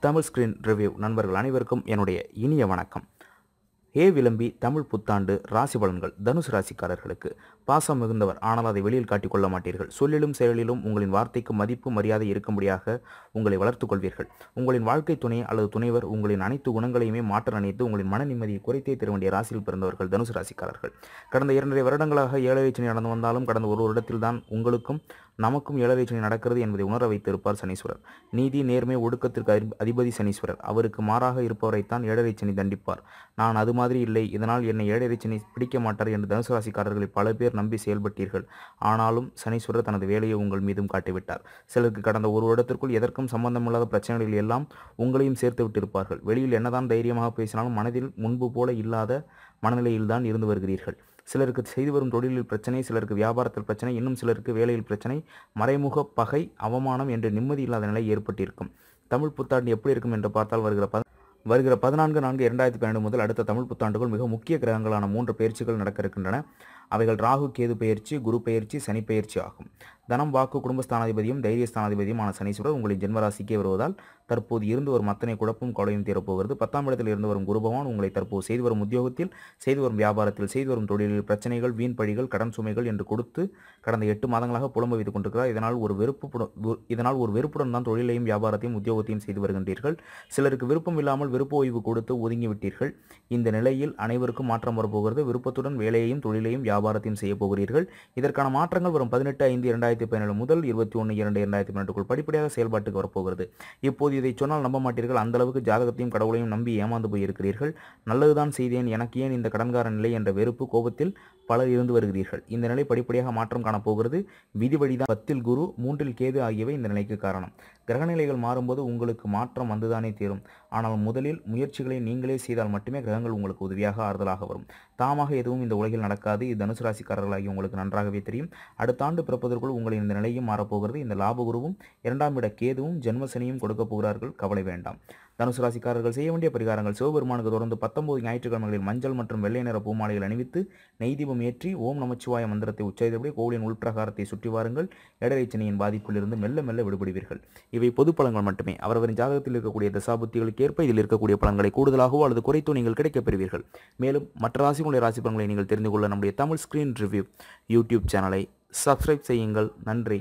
Tamil screen review நண்பர்கள் அனைவருக்கும் என்னுடைய இனிய வணக்கம். விளம்பி தமிழ் புத்தாண்டு ராசி பலன்கள். தனுசு ராசிக்காரர்களுக்கு பாசம் மிகுந்தவர், ஆனால் அதை வெளியில் காட்டிக்கொள்ள மாட்டீர்கள். சொல்லிலும் செயலிலும் உங்களின் வார்த்தைக்கு மதிப்பு மரியாதை இருக்கும்படியாக உங்களை வளர்த்துக் கொள்வீர்கள். உங்களின் வாழ்க்கை துணை அல்லது துணைவர் உங்களின் அனைத்து குணங்களையுமே மாற்ற நினைத்து உங்களின் மன நிம்மதியை குறைத்தே தர வேண்டிய ராசியில் பிறந்தவர்கள் தனுசு ராசிக்காரர்கள். கடந்த 2.5 வருடங்களாக ஏழரை சனி நடந்து வந்தாலும் கடந்த ஒரு வருடத்தில் தான் உங்களுக்கும் நமக்கும் ஏழரை சனி நடக்கிறது என்பதை உணர வைத்திருப்பார் சனீஸ்வரர். நீதி நேர்மை ஒடுக்கத்திற்கு அதிபதி சனீஸ்வரர். அவருக்கு மாறாக இருப்பவரைத்தான் ஏழரை சனி தண்டிப்பார். நான் அது மாதிரி இல்லை, இதனால் என்னை ஏழரை சனி பிடிக்க மாட்டார் என்று தனுசு ராசிக்காரர்களை பல பேர் நம்பி செயல்பட்டீர்கள். ஆனாலும் சனீஸ்வரர் தனது வேலையை உங்கள் மீதும் காட்டிவிட்டார். சிலருக்கு கடந்த ஒரு வருடத்திற்குள் எதற்கும் சம்பந்தமில்லாத பிரச்சனைகளில் எல்லாம் உங்களையும் சேர்த்து விட்டிருப்பார்கள். வெளியில் என்னதான் தைரியமாக பேசினாலும் மனதில் முன்பு போல இல்லாத மனநிலையில்தான் இருந்து வருகிறீர்கள். சிலருக்கு செய்து வரும் தொழிலில் பிரச்சனை, சிலருக்கு வியாபாரத்தில் பிரச்சனை, இன்னும் சிலருக்கு வேலையில் பிரச்சனை, மறைமுக பகை, அவமானம் என்று நிம்மதி இல்லாத நிலை ஏற்பட்டிருக்கும். தமிழ் புத்தாண்டு எப்படி இருக்கும் என்று பார்த்தால் வருகிற 14/4/2012 முதல் அடுத்த தமிழ் புத்தாண்டுகள் மிக முக்கிய கிரகங்களான 3 பெயர்ச்சிகள் நடக்க இருக்கின்றன. அவைகள் ராகு கேது பெயர்ச்சி, குரு பெயர்ச்சி, சனி பெயர்ச்சி ஆகும். தனம் வாக்கு குடும்பஸ்தானாதிபதியும் தைரியஸ்தானாதிபதியுமான சனீஸ்வரர் உங்களின் ஜென்மராசிக்கே வருவதால் தற்போது இருந்து வரும் அத்தனை குழப்பம் கவலையும் தீரப்போகிறது. 10ஆம் இடத்தில் இருந்து வரும் குரு பகவான் உங்களை தற்போது செய்து வரும் உத்தியோகத்தில், செய்து வரும் வியாபாரத்தில், செய்து வரும் தொழிலில் பிரச்சனைகள், வீண் பழிகள், கடன் சுமைகள் என்று கொடுத்து கடந்த 8 மாதங்களாக புலம்ப வைத்துக் கொண்டிருக்கிறார். இதனால் ஒரு வெறுப்புடன் தான் தொழிலையும் வியாபாரத்தையும் உத்தியோகத்தையும் செய்து வருகின்றீர்கள். சிலருக்கு விருப்பம் இல்லாமல் விருப்ப ஓய்வு கொடுத்து ஒதுங்கிவிட்டீர்கள். இந்த நிலையில் அனைவருக்கும் மாற்றம் வரப்போகிறது. விருப்பத்துடன் வேலையையும் தொழிலையும் வியாபாரத்தையும் செய்ய போகிறீர்கள். இதற்கான மாற்றங்கள் வரும் 18/5/2017 முதல் 21/2/2018 படிப்படியாக செயல்பாட்டுக்கு வரப்போகிறது. இப்போது இதை சொன்னால் நம்ப மாட்டீர்கள். அந்த அளவுக்கு ஜாதகத்தையும் கடவுளையும் நம்பி ஏமாந்து போயிருக்கிறீர்கள். நல்லதுதான் செய்தேன், எனக்கு ஏன் இந்த கடன்கார நிலை என்ற வெறுப்பு கோபத்தில் பலர் இருந்து வருகிறீர்கள். இந்த நிலை படிப்படியாக மாற்றம் காணப்போகிறது. விதி வழிதான் 10ல் குரு 3ல் கேது ஆகியவை இந்த நிலைக்கு காரணம். கிரகநிலைகள் மாறும்போது உங்களுக்கு மாற்றம் வந்துதானே தீரும். ஆனால் முதலில் முயற்சிகளை நீங்களே செய்தால் மட்டுமே கிரகங்கள் உங்களுக்கு உதவியாக ஆறுதலாக வரும். தாமாக எதுவும் இந்த உலகில் நடக்காது. இது தனுசு ராசிக்காரர்களாகி உங்களுக்கு நன்றாகவே தெரியும். அடுத்த ஆண்டு பிறப்பதற்குள் உங்களின் இந்த நிலையும் மாறப்போகிறது. இந்த லாபகுருவும் 2ஆம் இட கேதுவும் ஜென்மசனியும் கொடுக்க போகிறார்கள். கவலை வேண்டாம். தனுசு ராசிக்காரர்கள் செய்ய வேண்டிய பரிகாரங்கள்: சிவபெருமானுக்கு தொடர்ந்து 19 ஞாயிற்றுக்கிழமைகளில் மஞ்சள் மற்றும் வெள்ளை நிற பூமாலைகள் அணிவித்து நெய் தீபம் ஏற்றி ஓம் நமச்சிவாய மந்திரத்தை உச்சரித்தபடி கோவிலின் உள்பிரகாரத்தை சுற்றி வாருங்கள். ஏழரை சனியின் பாதிப்பில் இருந்து மெல்ல மெல்ல விடுபடுவீர்கள். இவை பொது பலன்கள் மட்டுமே. அவரவரின் ஜாதகத்தில் இருக்கக்கூடிய தசாபுத்திகளுக்கு ஏற்ப இதில் இருக்கக்கூடிய பலன்களை கூடுதலாகவோ அல்லது குறைத்தோ நீங்கள் கிடைக்கப் பெறுவீர்கள். மேலும் மற்ற ராசிகளுடைய ராசி பலன்களை நீங்கள் தெரிந்து கொள்ள நம்முடைய தமிழ் ஸ்கிரீன் ரிவ்யூ யூடியூப் சேனலை சப்ஸ்கிரைப் செய்யுங்கள். நன்றி.